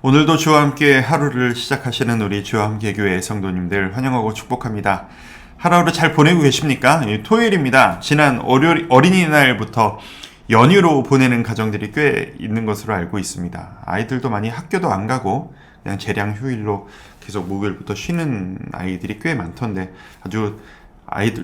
오늘도 주와 함께 하루를 시작하시는 우리 주와 함께 교회 성도님들 환영하고 축복합니다. 하루를 잘 보내고 계십니까? 토요일입니다. 지난 어린이날부터 연휴로 보내는 가정들이 꽤 있는 것으로 알고 있습니다. 아이들도 많이 학교도 안 가고 그냥 재량 휴일로 계속 목요일부터 쉬는 아이들이 꽤 많던데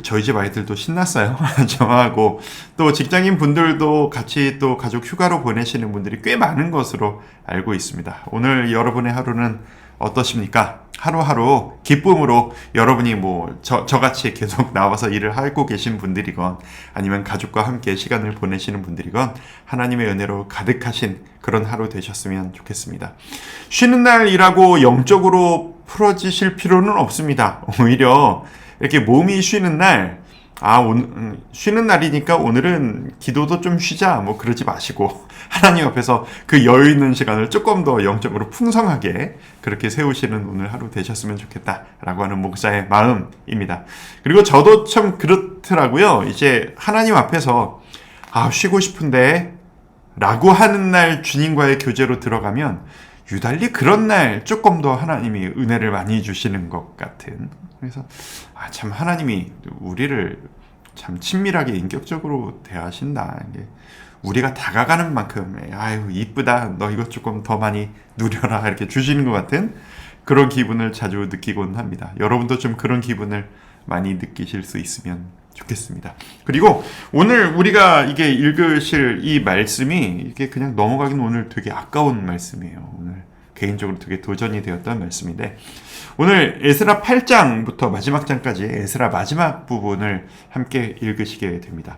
저희 집 아이들도 신났어요. 저하고 또 직장인 분들도 같이 또 가족 휴가로 보내시는 분들이 꽤 많은 것으로 알고 있습니다. 오늘 여러분의 하루는 어떠십니까? 하루하루 기쁨으로 여러분이 저같이 계속 나와서 일을 하고 계신 분들이건 아니면 가족과 함께 시간을 보내시는 분들이건 하나님의 은혜로 가득하신 그런 하루 되셨으면 좋겠습니다. 쉬는 날이라고 영적으로 풀어지실 필요는 없습니다. 오히려 이렇게 몸이 쉬는 날, 쉬는 날이니까 오늘은 기도도 좀 쉬자, 그러지 마시고, 하나님 앞에서 그 여유 있는 시간을 조금 더 영적으로 풍성하게 그렇게 세우시는 오늘 하루 되셨으면 좋겠다라고 하는 목사의 마음입니다. 그리고 저도 참 그렇더라고요. 이제 하나님 앞에서, 쉬고 싶은데, 라고 하는 날 주님과의 교제로 들어가면, 유달리 그런 날 조금 더 하나님이 은혜를 많이 주시는 것 같은. 그래서 참 하나님이 우리를 참 친밀하게 인격적으로 대하신다. 우리가 다가가는 만큼 이쁘다. 너 이것 조금 더 많이 누려라. 이렇게 주시는 것 같은 그런 기분을 자주 느끼곤 합니다. 여러분도 좀 그런 기분을 많이 느끼실 수 있으면 좋겠습니다. 그리고 오늘 우리가 이게 읽으실 이 말씀이 이게 그냥 넘어가긴 오늘 되게 아까운 말씀이에요. 오늘 개인적으로 되게 도전이 되었던 말씀인데 오늘 에스라 8장부터 마지막 장까지 에스라 마지막 부분을 함께 읽으시게 됩니다.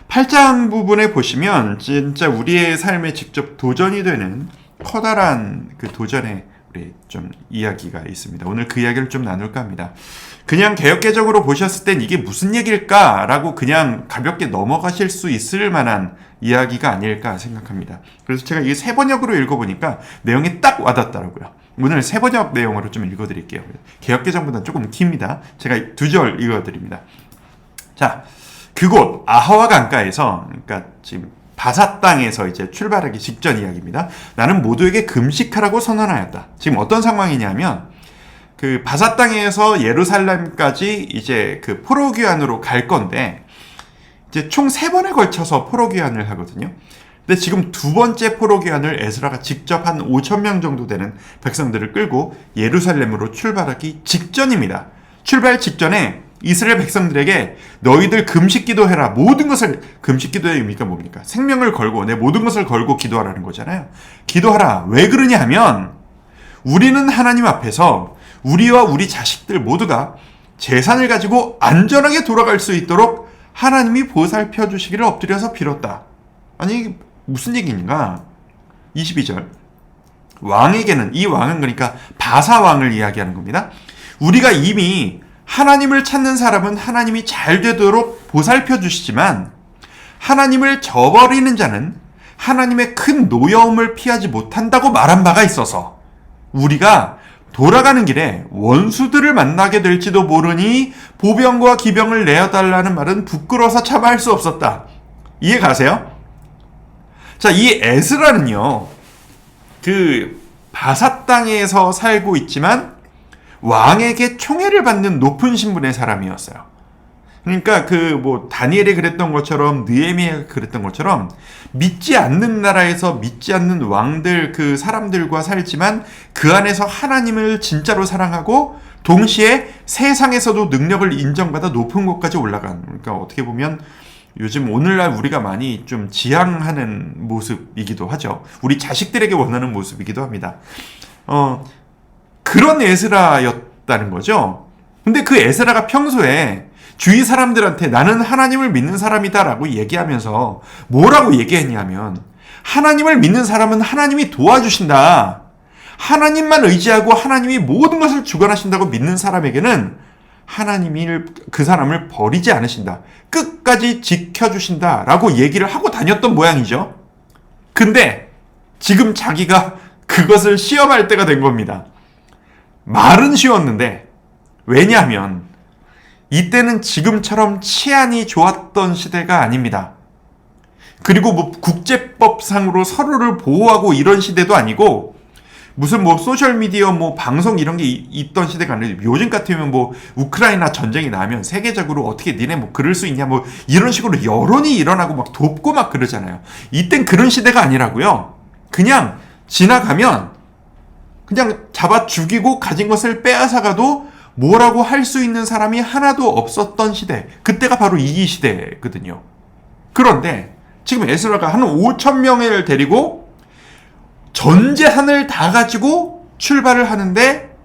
8장 부분에 보시면 진짜 우리의 삶에 직접 도전이 되는 커다란 그 도전의 우리 좀 이야기가 있습니다. 오늘 그 이야기를 좀 나눌까 합니다. 그냥 개역개정으로 보셨을 땐 이게 무슨 얘기일까라고 그냥 가볍게 넘어가실 수 있을 만한 이야기가 아닐까 생각합니다. 그래서 제가 이게 세 번역으로 읽어보니까 내용이 딱 와닿더라고요. 오늘 세 번역 내용으로 좀 읽어드릴게요. 개역개정보다는 조금 깁니다. 제가 2절 읽어드립니다. 자, 그곳 아하와 강가에서, 그러니까 지금 바사 땅에서 이제 출발하기 직전 이야기입니다. 나는 모두에게 금식하라고 선언하였다. 지금 어떤 상황이냐면 그 바사 땅에서 예루살렘까지 이제 그 포로 귀환으로 갈 건데 이제 총 3번에 걸쳐서 포로 귀환을 하거든요. 근데 지금 두 번째 포로 귀환을 에스라가 직접 한 5,000명 정도 되는 백성들을 끌고 예루살렘으로 출발하기 직전입니다. 출발 직전에 이스라엘 백성들에게 너희들 금식 기도해라. 모든 것을 금식 기도의 의미가 뭡니까? 생명을 걸고 내 모든 것을 걸고 기도하라는 거잖아요. 기도하라. 왜 그러냐 하면 우리는 하나님 앞에서 우리와 우리 자식들 모두가 재산을 가지고 안전하게 돌아갈 수 있도록 하나님이 보살펴 주시기를 엎드려서 빌었다. 아니 무슨 얘기인가? 22절 왕에게는 이 왕은 그러니까 바사 왕을 이야기하는 겁니다. 우리가 이미 하나님을 찾는 사람은 하나님이 잘 되도록 보살펴 주시지만 하나님을 저버리는 자는 하나님의 큰 노여움을 피하지 못한다고 말한 바가 있어서 우리가 돌아가는 길에 원수들을 만나게 될지도 모르니 보병과 기병을 내어달라는 말은 부끄러워서 참아 할 수 없었다. 이해 가세요? 자, 이 에스라는요, 그 바사 땅에서 살고 있지만 왕에게 총애를 받는 높은 신분의 사람이었어요. 그러니까 다니엘이 그랬던 것처럼 느헤미야가 그랬던 것처럼 믿지 않는 나라에서 믿지 않는 왕들 그 사람들과 살지만 그 안에서 하나님을 진짜로 사랑하고 동시에 세상에서도 능력을 인정받아 높은 곳까지 올라간, 그러니까 어떻게 보면 요즘 오늘날 우리가 많이 좀 지향하는 모습이기도 하죠. 우리 자식들에게 원하는 모습이기도 합니다. 그런 에스라였다는 거죠. 근데 그 에스라가 평소에 주위 사람들한테 나는 하나님을 믿는 사람이다 라고 얘기하면서 뭐라고 얘기했냐면 하나님을 믿는 사람은 하나님이 도와주신다. 하나님만 의지하고 하나님이 모든 것을 주관하신다고 믿는 사람에게는 하나님이 그 사람을 버리지 않으신다. 끝까지 지켜주신다 라고 얘기를 하고 다녔던 모양이죠. 근데 지금 자기가 그것을 시험할 때가 된 겁니다. 말은 쉬웠는데 왜냐하면 이때는 지금처럼 치안이 좋았던 시대가 아닙니다. 그리고 국제법상으로 서로를 보호하고 이런 시대도 아니고 무슨 뭐 소셜미디어 뭐 방송 이런 게 있던 시대가 아니라 요즘 같으면 뭐 우크라이나 전쟁이 나면 세계적으로 어떻게 니네 뭐 그럴 수 있냐 뭐 이런 식으로 여론이 일어나고 막 돕고 막 그러잖아요. 이땐 그런 시대가 아니라고요. 그냥 지나가면 그냥 잡아 죽이고 가진 것을 빼앗아가도 뭐라고 할 수 있는 사람이 하나도 없었던 시대. 그때가 바로 이 시대거든요. 그런데 지금 에스라가 한 5천 명을 데리고 전 재산을 다 가지고 출발을 하는데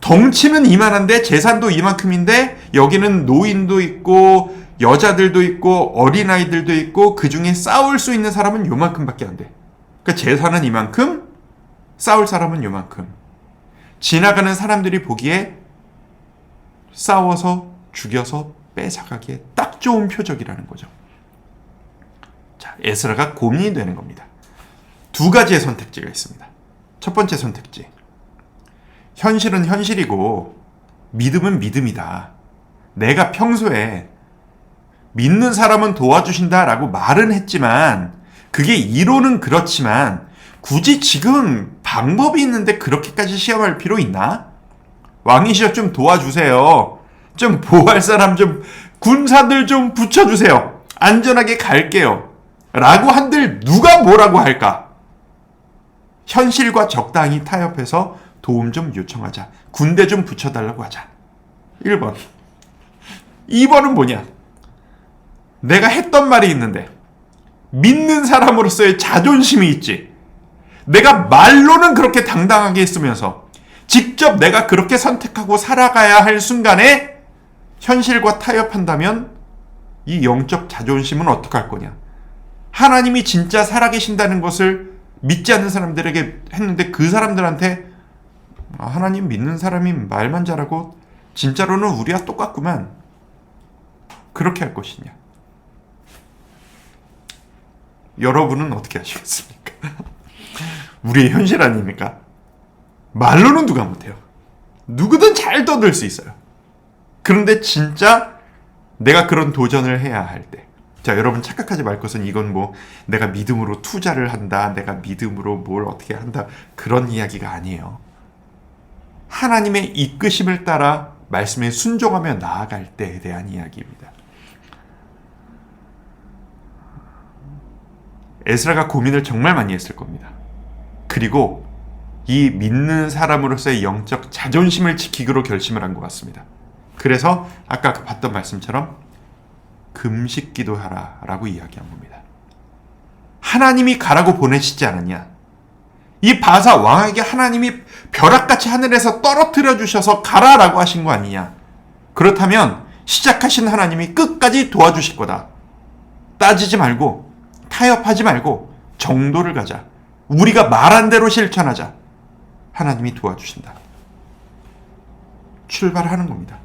덩치는 이만한데 재산도 이만큼인데 여기는 노인도 있고 여자들도 있고 어린아이들도 있고 그중에 싸울 수 있는 사람은 요만큼밖에 안 돼. 그러니까 재산은 이만큼, 싸울 사람은 요만큼. 지나가는 사람들이 보기에 싸워서 죽여서 뺏어가기에 딱 좋은 표적이라는 거죠. 자, 에스라가 고민이 되는 겁니다. 두 가지의 선택지가 있습니다. 첫 번째 선택지. 현실은 현실이고 믿음은 믿음이다. 내가 평소에 믿는 사람은 도와주신다라고 말은 했지만 그게 이론은 그렇지만 굳이 지금 방법이 있는데 그렇게까지 시험할 필요 있나? 왕이시여 좀 도와주세요. 좀 보호할 사람 좀 군사들 좀 붙여주세요. 안전하게 갈게요. 라고 한들 누가 뭐라고 할까? 현실과 적당히 타협해서 도움 좀 요청하자. 군대 좀 붙여달라고 하자. 1번. 2번은 뭐냐? 내가 했던 말이 있는데 믿는 사람으로서의 자존심이 있지. 내가 말로는 그렇게 당당하게 했으면서 직접 내가 그렇게 선택하고 살아가야 할 순간에 현실과 타협한다면 이 영적 자존심은 어떡할 거냐? 하나님이 진짜 살아계신다는 것을 믿지 않는 사람들에게 했는데 그 사람들한테 하나님 믿는 사람이 말만 잘하고 진짜로는 우리와 똑같구만. 그렇게 할 것이냐? 여러분은 어떻게 하시겠습니까? 우리의 현실 아닙니까? 말로는 누가 못해요. 누구든 잘 떠들 수 있어요. 그런데 진짜 내가 그런 도전을 해야 할 때, 자, 여러분 착각하지 말 것은 이건 뭐 내가 믿음으로 투자를 한다, 내가 믿음으로 뭘 어떻게 한다, 그런 이야기가 아니에요. 하나님의 이끄심을 따라 말씀에 순종하며 나아갈 때에 대한 이야기입니다. 에스라가 고민을 정말 많이 했을 겁니다. 그리고 이 믿는 사람으로서의 영적 자존심을 지키기로 결심을 한 것 같습니다. 그래서 아까 봤던 말씀처럼 금식 기도하라 라고 이야기한 겁니다. 하나님이 가라고 보내시지 않았냐? 이 바사 왕에게 하나님이 벼락같이 하늘에서 떨어뜨려 주셔서 가라라고 하신 거 아니냐? 그렇다면 시작하신 하나님이 끝까지 도와주실 거다. 따지지 말고 타협하지 말고 정도를 가자. 우리가 말한 대로 실천하자. 하나님이 도와주신다. 출발하는 겁니다.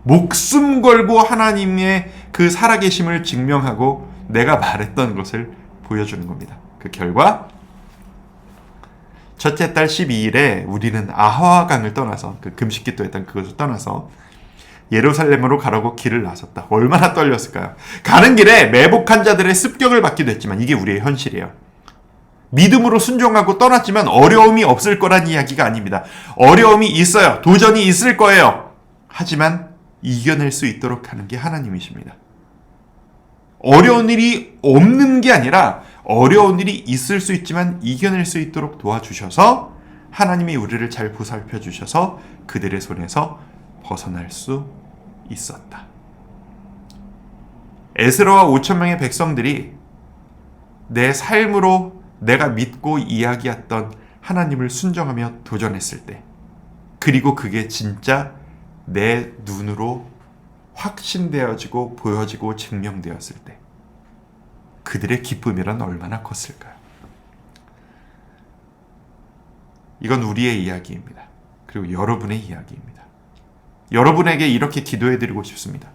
목숨 걸고 하나님의 그 살아계심을 증명하고 내가 말했던 것을 보여주는 겁니다. 그 결과 첫째 달 12일에 우리는 아하와강을 떠나서 그 금식기도 했던 그것을 떠나서 예루살렘으로 가라고 길을 나섰다. 얼마나 떨렸을까요? 가는 길에 매복한 자들의 습격을 받기도 했지만 이게 우리의 현실이에요. 믿음으로 순종하고 떠났지만 어려움이 없을 거란 이야기가 아닙니다. 어려움이 있어요. 도전이 있을 거예요. 하지만 이겨낼 수 있도록 하는 게 하나님이십니다. 어려운 일이 없는 게 아니라 어려운 일이 있을 수 있지만 이겨낼 수 있도록 도와주셔서 하나님이 우리를 잘 보살펴 주셔서 그들의 손에서 벗어날 수 있었다. 에스라와 5천 명의 백성들이 내 삶으로 내가 믿고 이야기했던 하나님을 순종하며 도전했을 때, 그리고 그게 진짜 내 눈으로 확신되어지고 보여지고 증명되었을 때 그들의 기쁨이란 얼마나 컸을까요? 이건 우리의 이야기입니다. 그리고 여러분의 이야기입니다. 여러분에게 이렇게 기도해드리고 싶습니다.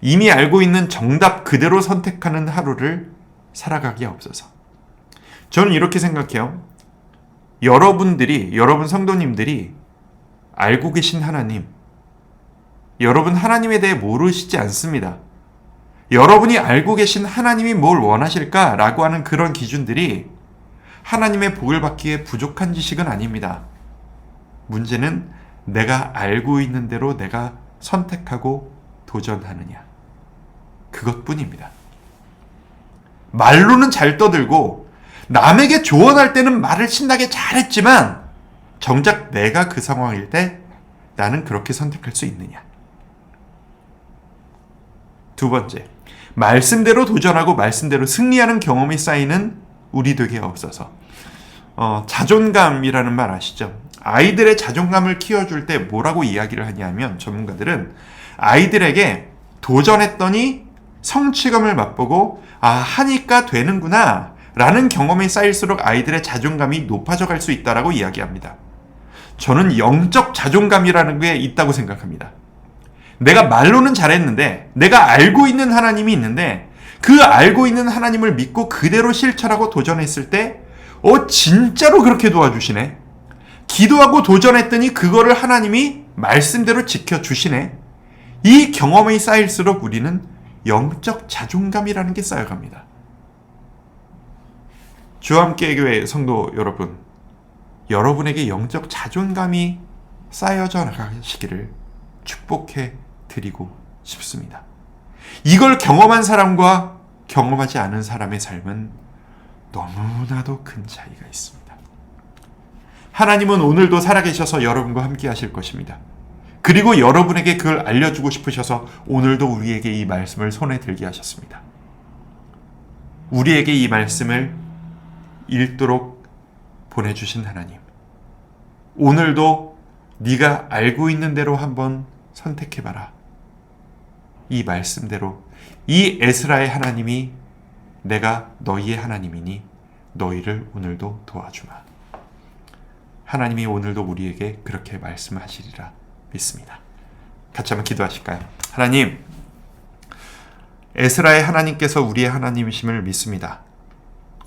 이미 알고 있는 정답 그대로 선택하는 하루를 살아가기 없어서. 저는 이렇게 생각해요. 여러분 성도님들이 알고 계신 하나님, 여러분 하나님에 대해 모르시지 않습니다. 여러분이 알고 계신 하나님이 뭘 원하실까라고 하는 그런 기준들이 하나님의 복을 받기에 부족한 지식은 아닙니다. 문제는 내가 알고 있는 대로 내가 선택하고 도전하느냐. 그것뿐입니다. 말로는 잘 떠들고 남에게 조언할 때는 말을 신나게 잘했지만 정작 내가 그 상황일 때 나는 그렇게 선택할 수 있느냐. 두 번째, 말씀대로 도전하고 말씀대로 승리하는 경험이 쌓이는 우리 되게 없어서. 자존감이라는 말 아시죠? 아이들의 자존감을 키워줄 때 뭐라고 이야기를 하냐면 전문가들은 아이들에게 도전했더니 성취감을 맛보고 하니까 되는구나 라는 경험이 쌓일수록 아이들의 자존감이 높아져 갈 수 있다라고 이야기합니다. 저는 영적 자존감이라는 게 있다고 생각합니다. 내가 말로는 잘했는데 내가 알고 있는 하나님이 있는데 그 알고 있는 하나님을 믿고 그대로 실천하고 도전했을 때 진짜로 그렇게 도와주시네. 기도하고 도전했더니 그거를 하나님이 말씀대로 지켜주시네. 이 경험이 쌓일수록 우리는 영적 자존감이라는 게 쌓여갑니다. 주와 함께 교회 성도 여러분, 여러분에게 영적 자존감이 쌓여져 나가시기를 축복해 드리고 싶습니다. 이걸 경험한 사람과 경험하지 않은 사람의 삶은 너무나도 큰 차이가 있습니다. 하나님은 오늘도 살아계셔서 여러분과 함께 하실 것입니다. 그리고 여러분에게 그걸 알려주고 싶으셔서 오늘도 우리에게 이 말씀을 손에 들게 하셨습니다. 우리에게 이 말씀을 읽도록 보내주신 하나님, 오늘도 네가 알고 있는 대로 한번 선택해봐라. 이 말씀대로 이 에스라의 하나님이 내가 너희의 하나님이니 너희를 오늘도 도와주마. 하나님이 오늘도 우리에게 그렇게 말씀하시리라 믿습니다. 같이 한번 기도하실까요? 하나님, 에스라의 하나님께서 우리의 하나님이심을 믿습니다.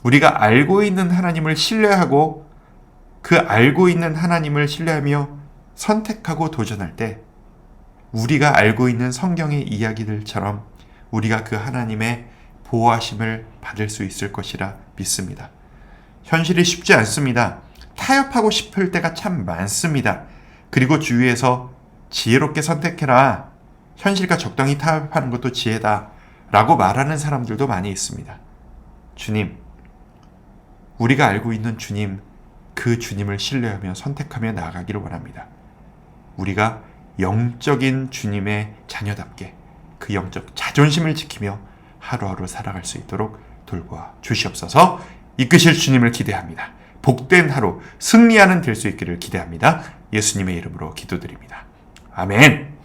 우리가 알고 있는 하나님을 신뢰하고 그 알고 있는 하나님을 신뢰하며 선택하고 도전할 때 우리가 알고 있는 성경의 이야기들처럼 우리가 그 하나님의 보호하심을 받을 수 있을 것이라 믿습니다. 현실이 쉽지 않습니다. 타협하고 싶을 때가 참 많습니다. 그리고 주위에서 지혜롭게 선택해라. 현실과 적당히 타협하는 것도 지혜다. 라고 말하는 사람들도 많이 있습니다. 주님, 우리가 알고 있는 주님, 그 주님을 신뢰하며 선택하며 나아가기를 원합니다. 우리가 영적인 주님의 자녀답게 그 영적 자존심을 지키며 하루하루 살아갈 수 있도록 돌보아 주시옵소서. 이끄실 주님을 기대합니다. 복된 하루, 승리하는 될 수 있기를 기대합니다. 예수님의 이름으로 기도드립니다. 아멘.